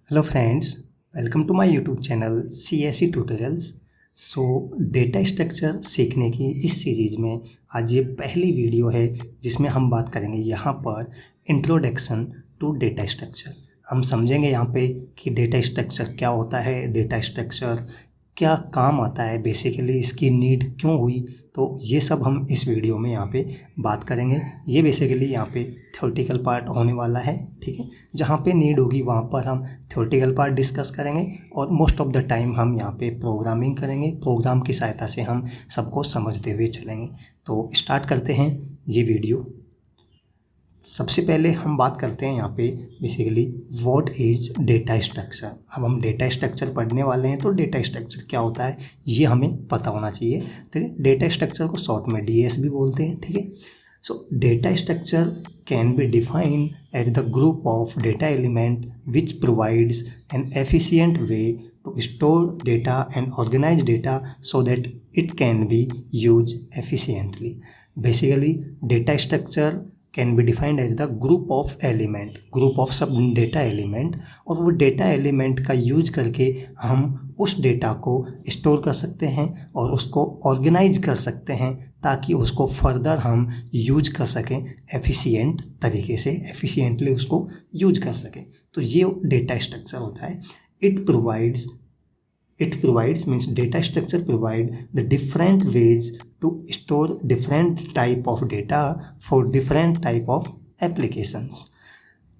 Hello friends, welcome to my YouTube channel CSE tutorials. So data structure सीखने की इस series में आज ये पहली वीडियो है जिसमें हम बात करेंगे यहाँ पर इंट्रोडक्शन टू डेटा स्ट्रक्चर। हम समझेंगे यहाँ पे कि डेटा स्ट्रक्चर क्या होता है, डेटा स्ट्रक्चर क्या काम आता है, बेसिकली इसकी नीड क्यों हुई। तो ये सब हम इस वीडियो में यहाँ पे बात करेंगे। ये बेसिकली यहाँ पे थ्योरेटिकल पार्ट होने वाला है, ठीक है। जहाँ पे नीड होगी वहाँ पर हम थ्योरेटिकल पार्ट डिस्कस करेंगे और मोस्ट ऑफ द टाइम हम यहाँ पे प्रोग्रामिंग करेंगे। प्रोग्राम की सहायता से हम सबको समझते हुए चलेंगे। तो स्टार्ट करते हैं ये वीडियो। सबसे पहले हम बात करते हैं यहाँ पे basically what is data structure. अब हम डेटा स्ट्रक्चर पढ़ने वाले हैं तो डेटा स्ट्रक्चर क्या होता है ये हमें पता होना चाहिए, ठीक है। डेटा स्ट्रक्चर को शॉर्ट में DS भी बोलते हैं, ठीक है। So data structure can be defined as the group of data element which provides an efficient way to store data and organize data so that it can be used efficiently. Basically, data structure can be defined as the group of element, group of सब data element, और वो data element का use करके हम उस data को store कर सकते हैं और उसको ऑर्गेनाइज कर सकते हैं ताकि उसको फर्दर हम यूज कर सकें एफिशिएंट तरीके से, एफिशिएंटली उसको यूज कर सकें। तो ये डेटा स्ट्रक्चर होता है। It provides means data structure provide the different ways to store different type of data for different type of applications.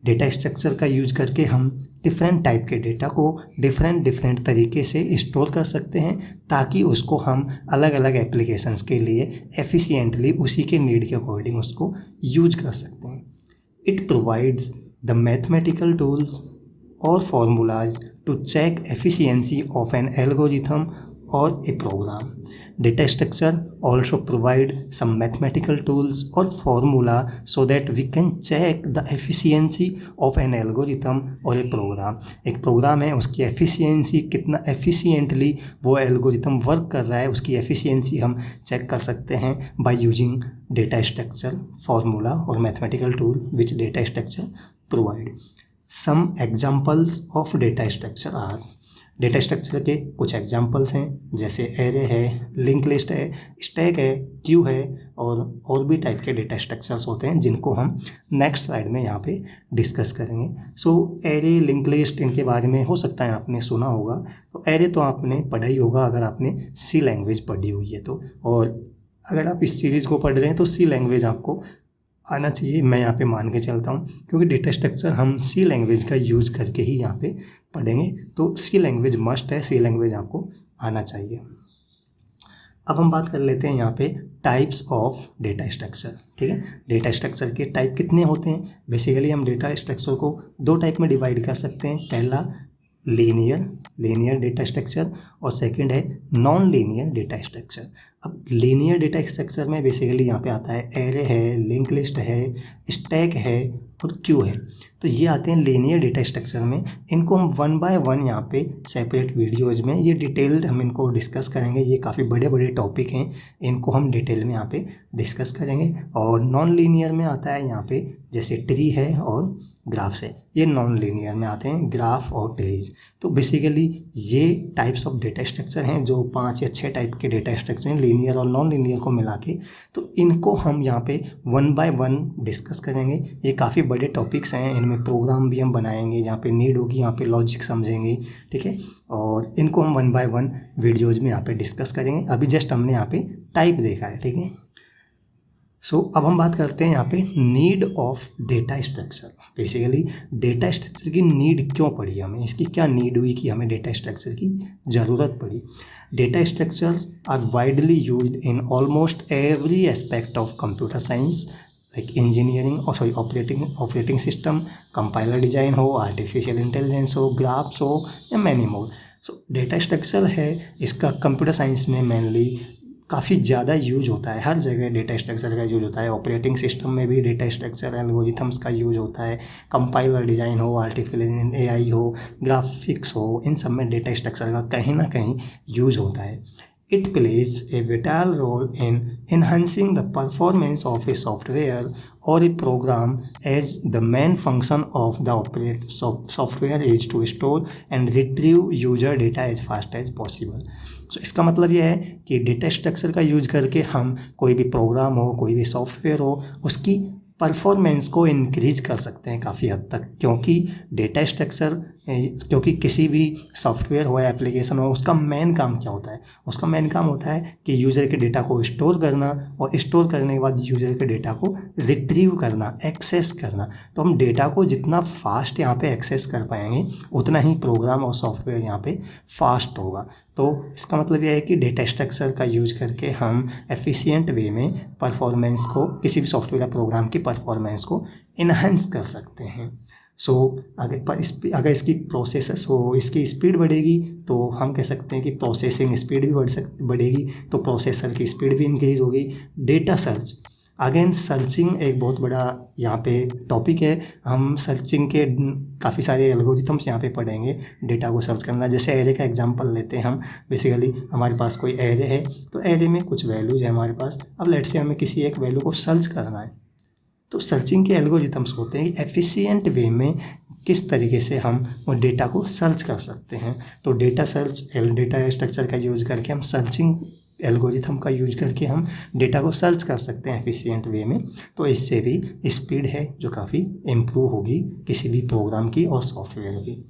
Data structure का यूज करके हम डिफरेंट टाइप के डेटा को डिफरेंट तरीके से स्टोर कर सकते हैं ताकि उसको हम अलग अलग एप्लीकेशंस के लिए एफिशिएंटली उसी के नीड के अकॉर्डिंग उसको यूज कर सकते हैं। It provides the mathematical tools or formulas to check efficiency of an algorithm or a program. Data structure also provide some mathematical tools or formula so that we can check the efficiency of an algorithm or a program. एक programme है, उसकी efficiency कितना efficiently वो algorithm work कर रहा है, उसकी efficiency हम चेक कर सकते हैं by using data structure formula और mathematical tool which data structure provide. Some examples of data structure are, data structure के कुछ एग्जाम्पल्स हैं जैसे एरे है, लिंक लिस्ट है, स्टैक है, क्यू है और भी टाइप के डेटा स्ट्रक्चर्स होते हैं जिनको हम नेक्स्ट स्लाइड में यहाँ पे डिस्कस करेंगे। सो एरे, लिंक लिस्ट, इनके बारे में हो सकता है आपने सुना होगा। तो एरे तो आपने पढ़ा ही होगा अगर आपने C लैंग्वेज पढ़ी हुई है तो, और अगर आप इस सीरीज़ को पढ़ रहे हैं तो C लैंग्वेज आपको आना चाहिए, मैं यहाँ पे मान के चलता हूँ, क्योंकि डेटा स्ट्रक्चर हम C लैंग्वेज का यूज करके ही यहाँ पे पढ़ेंगे। तो C लैंग्वेज मस्ट है, C लैंग्वेज आपको आना चाहिए। अब हम बात कर लेते हैं यहाँ पे टाइप्स ऑफ डेटा स्ट्रक्चर, ठीक है। डेटा स्ट्रक्चर के टाइप कितने होते हैं? बेसिकली हम डेटा स्ट्रक्चर को दो टाइप में डिवाइड कर सकते हैं। पहला लीनियर डेटा स्ट्रक्चर और सेकंड है नॉन लीनियर डेटा स्ट्रक्चर। अब लीनियर डेटा स्ट्रक्चर में बेसिकली यहाँ पे आता है एरे है, लिंक लिस्ट है, स्टैक है और क्यू है। तो ये आते हैं लीनियर डेटा स्ट्रक्चर में। इनको हम 1 बाय 1 यहाँ पे सेपरेट वीडियोज़ में ये डिटेल्ड हम इनको डिस्कस करेंगे। ये काफ़ी बड़े टॉपिक हैं, इनको हम डिटेल में यहाँ पे डिस्कस करेंगे। और नॉन लीनियर में आता है यहाँ पे जैसे ट्री है और ग्राफ्स है, ये नॉन लीनियर में आते हैं, ग्राफ और ट्रीज। तो बेसिकली ये टाइप्स ऑफ डेटा स्ट्रक्चर हैं जो 5 या 6 टाइप के डेटा स्ट्रक्चर हैं लीनियर और नॉन लीनियर को मिला के। तो इनको हम यहाँ पे 1 बाय 1 डिस्कस करेंगे। ये काफ़ी बड़े टॉपिक्स हैं, इनमें प्रोग्राम भी हम बनाएंगे, जहाँ पे नीड होगी यहाँ पे लॉजिक समझेंगे, ठीक है। और इनको हम 1 बाय 1 वीडियोज़ में यहाँ पे डिस्कस करेंगे। अभी जस्ट हमने यहाँ पे टाइप देखा है, ठीक है। सो अब हम बात करते हैं यहाँ पे need of data structure. Basically data structure की नीड क्यों पड़ी हमें, इसकी क्या नीड हुई कि हमें डेटा स्ट्रक्चर की ज़रूरत पड़ी। Data structures are widely used in almost every aspect of computer science like engineering और ऑपरेटिंग सिस्टम, कंपाइलर डिज़ाइन हो, आर्टिफिशियल इंटेलिजेंस हो, ग्राफ्स हो या many more. So data structure है, इसका कंप्यूटर साइंस में मेनली काफ़ी ज़्यादा यूज होता है। हर जगह डेटा स्ट्रक्चर का यूज होता है। ऑपरेटिंग सिस्टम में भी डेटा स्ट्रक्चर एल्गोरिथम्स का यूज होता है। कंपाइलर डिज़ाइन हो, आर्टिफिशियल AI हो, ग्राफिक्स हो, इन सब में डेटा स्ट्रक्चर का कहीं ना कहीं यूज होता है। It plays a vital role in enhancing the performance of a software or a program, as the main function of the software is to store and retrieve user data as fast as possible. So इसका मतलब यह है कि data structure का use करके हम कोई भी प्रोग्राम हो, कोई भी सॉफ्टवेयर हो, उसकी परफॉर्मेंस को इंक्रीज कर सकते हैं काफ़ी हद तक, क्योंकि किसी भी सॉफ्टवेयर हो या एप्लीकेशन हो, उसका मेन काम क्या होता है? उसका मेन काम होता है कि यूज़र के डेटा को स्टोर करना, और स्टोर करने के बाद यूज़र के डेटा को रिट्रीव करना, एक्सेस करना। तो हम डेटा को जितना फास्ट यहाँ पे एक्सेस कर पाएंगे, उतना ही प्रोग्राम और सॉफ्टवेयर यहाँ पे फास्ट होगा। तो इसका मतलब यह है कि डेटा स्ट्रक्चर का यूज करके हम एफिशिएंट वे में परफॉर्मेंस को, किसी भी सॉफ्टवेयर या प्रोग्राम की परफॉर्मेंस को इन्हांस कर सकते हैं। सो अगर इसकी प्रोसेस हो, इसकी स्पीड बढ़ेगी तो हम कह सकते हैं कि प्रोसेसिंग स्पीड भी बढ़ेगी, तो प्रोसेसर की स्पीड भी इंक्रीज होगी। डेटा सर्च, अगेन सर्चिंग एक बहुत बड़ा यहाँ पे टॉपिक है। हम सर्चिंग के काफ़ी सारे एल्गोरिथम्स यहाँ पे पढ़ेंगे, डेटा को सर्च करना। जैसे एरे का एग्जांपल लेते हैं हम। बेसिकली हमारे पास कोई एरे है, तो एरे में कुछ वैल्यूज है हमारे पास। अब लेट्स से हमें किसी एक वैल्यू को सर्च करना है, तो सर्चिंग के एल्गोरिथम्स होते हैं एफिशिएंट वे में किस तरीके से हम वो डेटा को सर्च कर सकते हैं। तो डेटा स्ट्रक्चर का यूज करके हम सर्चिंग एल्गोरिथम का यूज करके हम डेटा को सर्च कर सकते हैं एफिशिएंट वे में। तो इससे भी स्पीड है जो काफ़ी इम्प्रूव होगी किसी भी प्रोग्राम की और सॉफ्टवेयर की।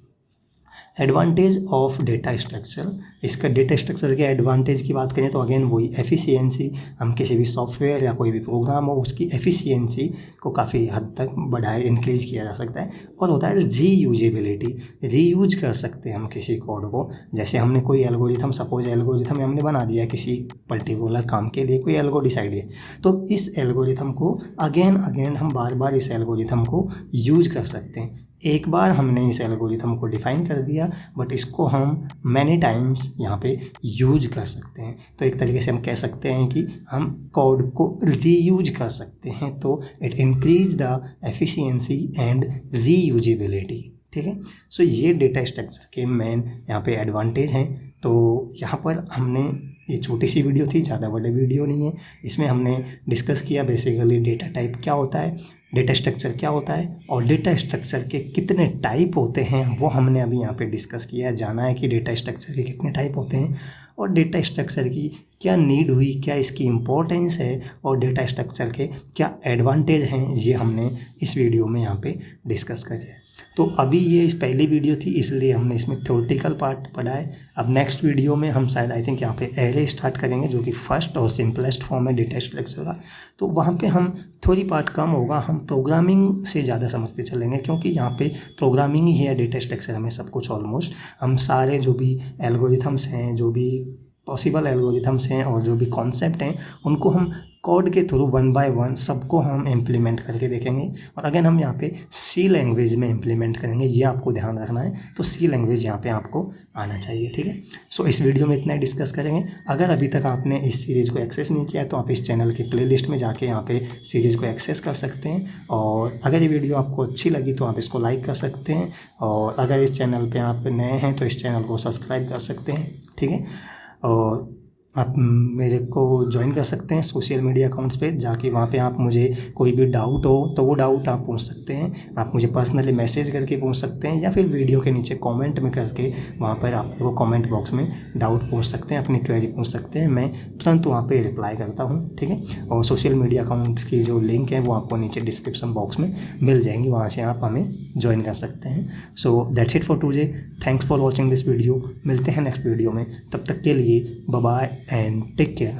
एडवांटेज ऑफ डेटा स्ट्रक्चर, इसका डेटा स्ट्रक्चर के एडवांटेज की बात करें तो अगेन वही एफिशिएंसी, हम किसी भी सॉफ्टवेयर या कोई भी प्रोग्राम हो उसकी एफिशिएंसी को काफ़ी हद तक इंक्रीज किया जा सकता है। और होता है रीयूजेबिलिटी, रीयूज कर सकते हैं हम किसी कोड को। जैसे हमने कोई एल्गोरिथम, सपोज एल्गोरिथम हमने बना दिया किसी पर्टिकुलर काम के लिए, कोई एल्गो डिसाइड है, तो इस एल्गोरिथम को अगेन हम बार बार इस एल्गोरिथम को यूज कर सकते हैं। एक बार हमने इस एल्गोरिथम को डिफ़ाइन कर दिया, बट इसको हम मैनी टाइम्स यहाँ पे यूज कर सकते हैं। तो एक तरीके से हम कह सकते हैं कि हम कोड को रीयूज कर सकते हैं। तो it increase the efficiency and reusability. ठीक है, सो ये डेटा स्ट्रक्चर के मेन यहाँ पे एडवांटेज हैं। तो यहाँ पर हमने, ये छोटी सी वीडियो थी, ज़्यादा बड़ी वीडियो नहीं है, इसमें हमने डिस्कस किया बेसिकली डेटा टाइप क्या होता है, डेटा स्ट्रक्चर क्या होता है, और डेटा स्ट्रक्चर के कितने टाइप होते हैं वो हमने अभी यहाँ पे डिस्कस किया। जाना है कि डेटा स्ट्रक्चर के कितने टाइप होते हैं और डेटा स्ट्रक्चर की क्या नीड हुई, क्या इसकी इम्पोर्टेंस है, और डेटा स्ट्रक्चर के क्या एडवांटेज हैं, ये हमने इस वीडियो में यहाँ पे डिस्कस किया है। तो अभी ये इस पहली वीडियो थी, इसलिए हमने इसमें थ्योरेटिकल पार्ट पढ़ा है। अब नेक्स्ट वीडियो में हम शायद आई थिंक यहाँ पे एरे स्टार्ट करेंगे, जो कि फर्स्ट और सिंपलेस्ट फॉर्म है डेटा स्ट्रक्चर का। तो वहाँ पे हम थ्योरी पार्ट कम होगा, हम प्रोग्रामिंग से ज़्यादा समझते चलेंगे, क्योंकि यहाँ पे प्रोग्रामिंग ही है डेटा स्ट्रक्चर हमें सब कुछ ऑलमोस्ट। हम सारे जो भी एल्गोरिथम्स हैं, जो भी पॉसिबल एल्गोरिथम्स हैं और जो भी कॉन्सेप्ट हैं, उनको हम कोड के थ्रू वन बाय वन सबको हम इम्प्लीमेंट करके देखेंगे। और अगेन हम यहाँ पे सी लैंग्वेज में इम्प्लीमेंट करेंगे, ये आपको ध्यान रखना है। तो सी लैंग्वेज यहाँ पे आपको आना चाहिए। ठीक है, सो इस वीडियो में इतना ही डिस्कस करेंगे। अगर अभी तक आपने इस सीरीज़ को एक्सेस नहीं किया है तो आप इस चैनल की प्लेलिस्ट में जाके यहाँ पे सीरीज़ को एक्सेस कर सकते हैं। और अगर ये वीडियो आपको अच्छी लगी तो आप इसको लाइक कर सकते हैं, और अगर इस चैनल पर आप नए हैं तो इस चैनल को सब्सक्राइब कर सकते हैं। ठीक है, और आप मेरे को ज्वाइन कर सकते हैं सोशल मीडिया अकाउंट्स पे जाके। वहाँ पे आप मुझे कोई भी डाउट हो तो वो डाउट आप पूछ सकते हैं। आप मुझे पर्सनली मैसेज करके पूछ सकते हैं, या फिर वीडियो के नीचे कमेंट में करके वहाँ पर आप वो कमेंट बॉक्स में डाउट पूछ सकते हैं, अपनी क्वेरी पूछ सकते हैं। मैं तुरंत वहाँ पे रिप्लाई करता हूँ। ठीक है, और सोशल मीडिया अकाउंट्स की जो लिंक है वो आपको नीचे डिस्क्रिप्शन बॉक्स में मिल जाएंगी, वहाँ से आप हमें ज्वाइन कर सकते हैं। So that's it for today, thanks for watching this video. मिलते हैं नेक्स्ट वीडियो में, तब तक के लिए bye bye and take care.